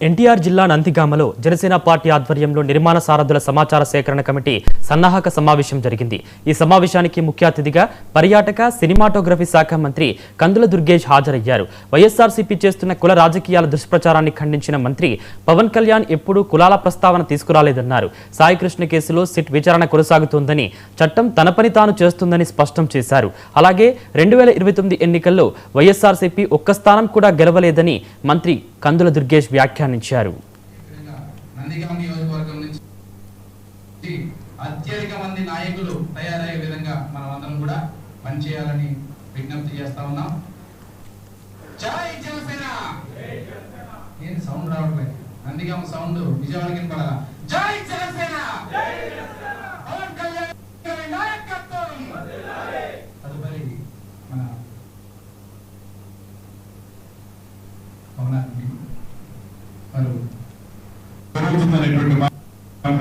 ఎన్టీఆర్ జిల్లా నందిగామలో జనసేన పార్టీ ఆధ్వర్యంలో నిర్మాణ సారథుల సమాచార సేకరణ కమిటీ సన్నాహక సమావేశం జరిగింది। ఈ సమావేశానికి ముఖ్య అతిథిగా పర్యాటక సినిమాటోగ్రఫీ శాఖ మంత్రి కందుల దుర్గేష్ హాజరయ్యారు। వైఎస్ఆర్సీపీ చేస్తున్న కుల రాజకీయాల దుష్ప్రచారాన్ని ఖండించిన మంత్రి పవన్ కళ్యాణ్ ఎప్పుడూ కులాల ప్రస్తావన తీసుకురాలేదన్నారు। సాయి కృష్ణ కేసులో సిట్ విచారణ కొనసాగుతోందని, చట్టం తన పని తాను చేస్తుందని స్పష్టం చేశారు। అలాగే 2029 ఎన్నికల్లో వైఎస్ఆర్సీపీ ఒక్క స్థానం కూడా గెలవలేదని మంత్రి కందుల దుర్గేష్ వ్యాఖ్యానించారు। నందిగామ నియోజకవర్గం నుంచి అత్యధిక మంది నాయకులు తయారయ్యే విధంగా మనం అందరం కూడా పనిచేయాలని విజ్ఞప్తి చేస్తా ఉన్నాం। జై జనసేన! నేను సౌండ్ రావట్లేదు, నందిగామ సౌండ్ విజయవాడకి వినపడాలా? జై జనసేన! పవన్ కళ్యాణ్ గారి నాయకత్వం! తదుపరి మన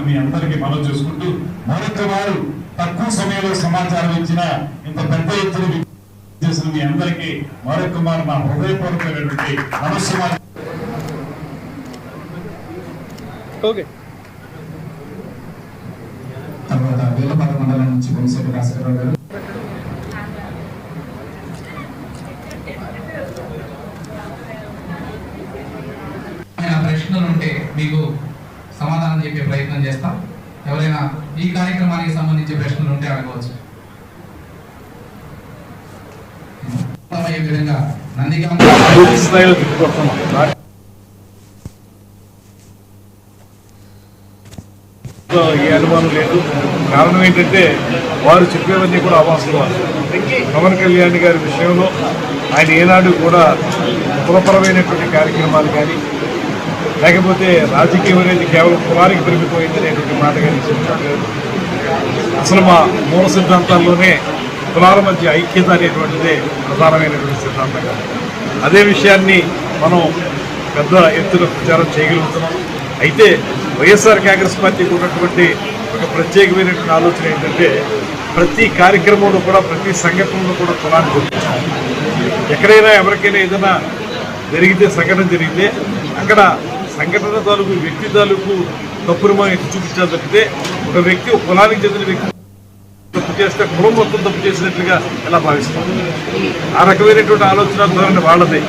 మీ అందరికీ మనం చేసుకుంటూ మరొక వారు తక్కువ సమయంలో సమాచారం ఇచ్చిన ఇంత పెద్ద ఎత్తున చేసిన మీ అందరికీ మరొక వారు నా హృదయపూర్వకమైనటువంటి నమస్కారం। తర్వాత వేలపాట మండలం నుంచి వంశీ రాజశేఖరరావు గారు ప్రశ్నలు ఉంటే మీకు సమాధానం చెప్పే ప్రయత్నం చేస్తాం। ఎవరైనా ఈ కార్యక్రమానికి సంబంధించి ప్రశ్నలు ఉంటే అడగవచ్చు। విధంగా నందిగామ ఏ అనుమానం లేదు। కారణం ఏంటంటే వారు చెప్పేవన్నీ కూడా అవాస్తవాలు। పవన్ కళ్యాణ్ గారి విషయంలో ఆయన ఏనాడు కూడా కులపరమైనటువంటి కార్యక్రమాలు కానీ, లేకపోతే రాజకీయం అనేది కేవలం కులానికి పరిమితమైంది అనేటువంటి మాట కానీ చెప్పలేదు। అసలు మా మూల సిద్ధాంతాల్లోనే కులాల మధ్య ఐక్యత అనేటువంటిదే ప్రధానమైనటువంటి సిద్ధాంతం। అదే విషయాన్ని మనం పెద్ద ఎత్తున ప్రచారం చేయగలుగుతున్నాం। అయితే వైఎస్ఆర్ కాంగ్రెస్ పార్టీకి ఉన్నటువంటి ఒక ప్రత్యేకమైనటువంటి ఆలోచన ఏంటంటే ప్రతి కార్యక్రమంలో కూడా, ప్రతి సంఘటనలో కూడా కులాన్ని గుర్తించాలి। ఎక్కడైనా ఎవరికైనా ఏదైనా జరిగితే, సంఘటన జరిగితే అక్కడ సంఘటన తాలూకు, వ్యక్తి తాలూకు తప్పును మనం ఎత్తి చూపించాలి తప్పితే ఒక వ్యక్తి, ఒక కులానికి చెందిన వ్యక్తి తప్పు చేస్తే కులం మొత్తం తప్పు చేసినట్లుగా ఎలా భావిస్తాం? ఆ రకమైనటువంటి ఆలోచన ధోరణి వాళ్ళదే।